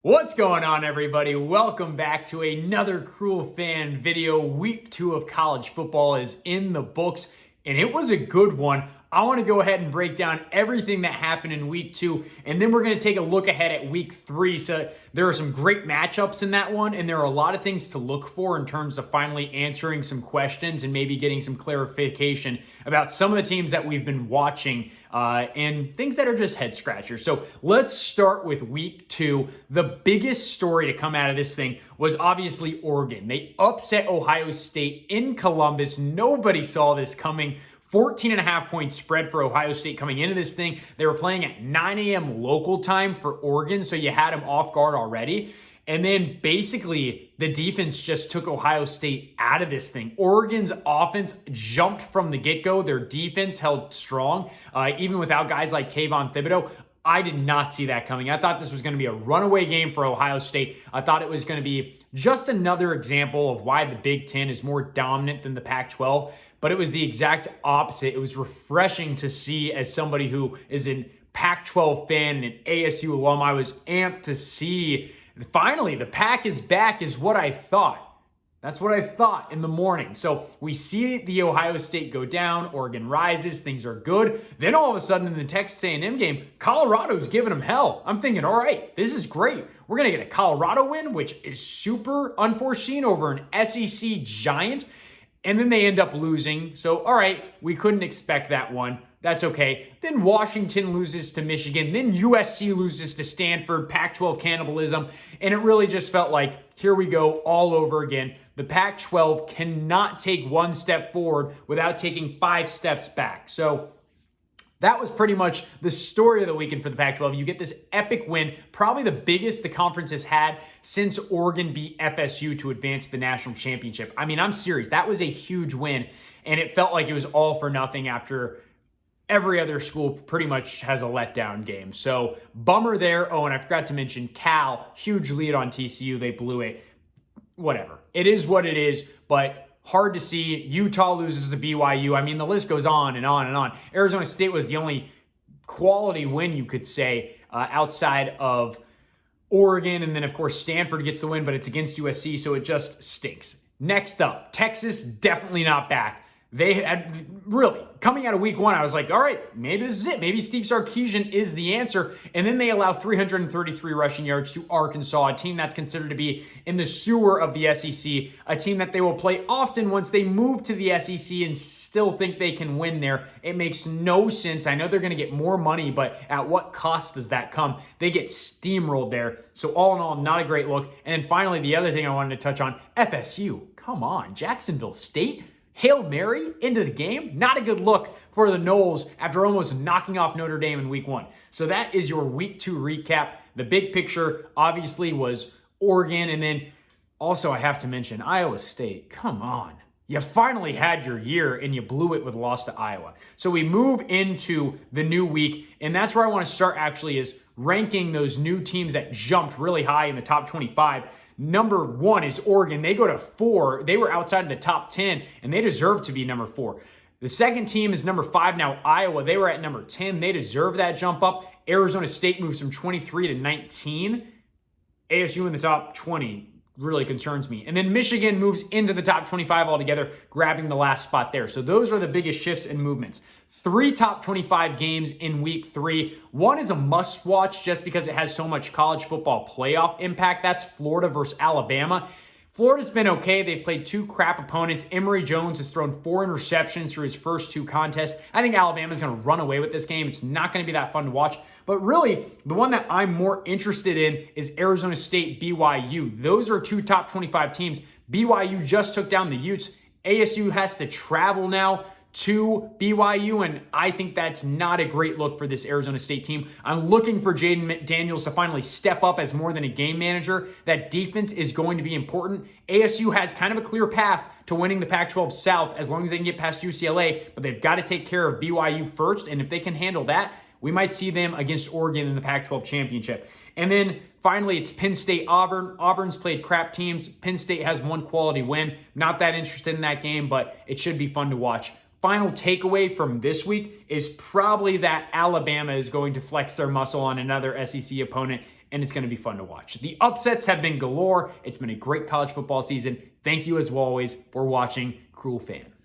What's going on, everybody? Welcome back to another Cruel Fan video. Week 2 of college football is in the books, and it was a good one. I want to go ahead and break down everything that happened in week 2, and then we're going to take a look ahead at week 3. So there are some great matchups in that one, and there are a lot of things to look for in terms of finally answering some questions and maybe getting some clarification about some of the teams that we've been watching and things that are just head scratchers. So let's start with week 2. The biggest story to come out of this thing was obviously Oregon. They upset Ohio State in Columbus. Nobody saw this coming. 14.5 point spread for Ohio State coming into this thing. They were playing at 9 a.m. local time for Oregon, so you had them off guard already. And then basically the defense just took Ohio State out of this thing. Oregon's offense jumped from the get-go. Their defense held strong, even without guys like Kayvon Thibodeaux. I did not see that coming. I thought this was going to be a runaway game for Ohio State. I thought it was going to be just another example of why the Big Ten is more dominant than the Pac-12, but it was the exact opposite. It was refreshing to see as somebody who is a Pac-12 fan and an ASU alum. I was amped to see finally the Pac is back is what I thought. That's what I thought in the morning. So we see the Ohio State go down, Oregon rises, things are good. Then all of a sudden in the Texas A&M game, Colorado's giving them hell. I'm thinking, all right, this is great. We're going to get a Colorado win, which is super unforeseen over an SEC giant. And then they end up losing. So, all right, we couldn't expect that one. That's okay. Then Washington loses to Michigan. Then USC loses to Stanford, Pac-12 cannibalism. And it really just felt like, here we go all over again. The Pac-12 cannot take one step forward without taking 5 steps back. So that was pretty much the story of the weekend for the Pac-12. You get this epic win, probably the biggest the conference has had since Oregon beat FSU to advance to the national championship. I mean, I'm serious. That was a huge win, and it felt like it was all for nothing after every other school pretty much has a letdown game. So bummer there. Oh, and I forgot to mention Cal, huge lead on TCU. They blew it. Whatever. It is what it is, but hard to see. Utah loses to BYU. I mean, the list goes on and on and on. Arizona State was the only quality win, you could say, outside of Oregon. And then, of course, Stanford gets the win, but it's against USC, so it just stinks. Next up, Texas, definitely not back. They had really coming out of week 1, I was like, all right, maybe this is it. Maybe Steve Sarkisian is the answer. And then they allow 333 rushing yards to Arkansas, a team that's considered to be in the sewer of the SEC, a team that they will play often once they move to the SEC and still think they can win there. It makes no sense. I know they're going to get more money, but at what cost does that come? They get steamrolled there. So all in all, not a great look. And then finally, the other thing I wanted to touch on, FSU. Come on, Jacksonville State. Hail Mary into the game. Not a good look for the Noles after almost knocking off Notre Dame in week 1. So that is your week 2 recap. The big picture obviously was Oregon. And then also I have to mention Iowa State. Come on. You finally had your year and you blew it with a loss to Iowa. So we move into the new week. And that's where I want to start actually is ranking those new teams that jumped really high in the top 25. Number 1 is Oregon. They go to 4. They were outside of the top 10, and they deserve to be number 4. The second team is number 5 now, Iowa. They were at number 10. They deserve that jump up. Arizona State moves from 23 to 19. ASU in the top 20 really concerns me. And then Michigan moves into the top 25 altogether, grabbing the last spot there. So those are the biggest shifts and movements. 3 top 25 games in week 3. One is a must watch just because it has so much college football playoff impact. That's Florida versus Alabama. Florida's been okay. They've played 2 crap opponents. Emory Jones has thrown 4 interceptions through his first 2 contests. I think Alabama's going to run away with this game. It's not going to be that fun to watch. But really, the one that I'm more interested in is Arizona State BYU. Those are 2 top 25 teams. BYU just took down the Utes. ASU has to travel now to BYU, and I think that's not a great look for this Arizona State team. I'm looking for Jaden Daniels to finally step up as more than a game manager. That defense is going to be important. ASU has kind of a clear path to winning the Pac-12 South as long as they can get past UCLA, but they've got to take care of BYU first, and if they can handle that, we might see them against Oregon in the Pac-12 championship. And then finally, it's Penn State, Auburn. Auburn's played crap teams. Penn State has 1 quality win. Not that interested in that game, but it should be fun to watch. Final takeaway from this week is probably that Alabama is going to flex their muscle on another SEC opponent and it's going to be fun to watch. The upsets have been galore. It's been a great college football season. Thank you as always for watching, Cruel Fan.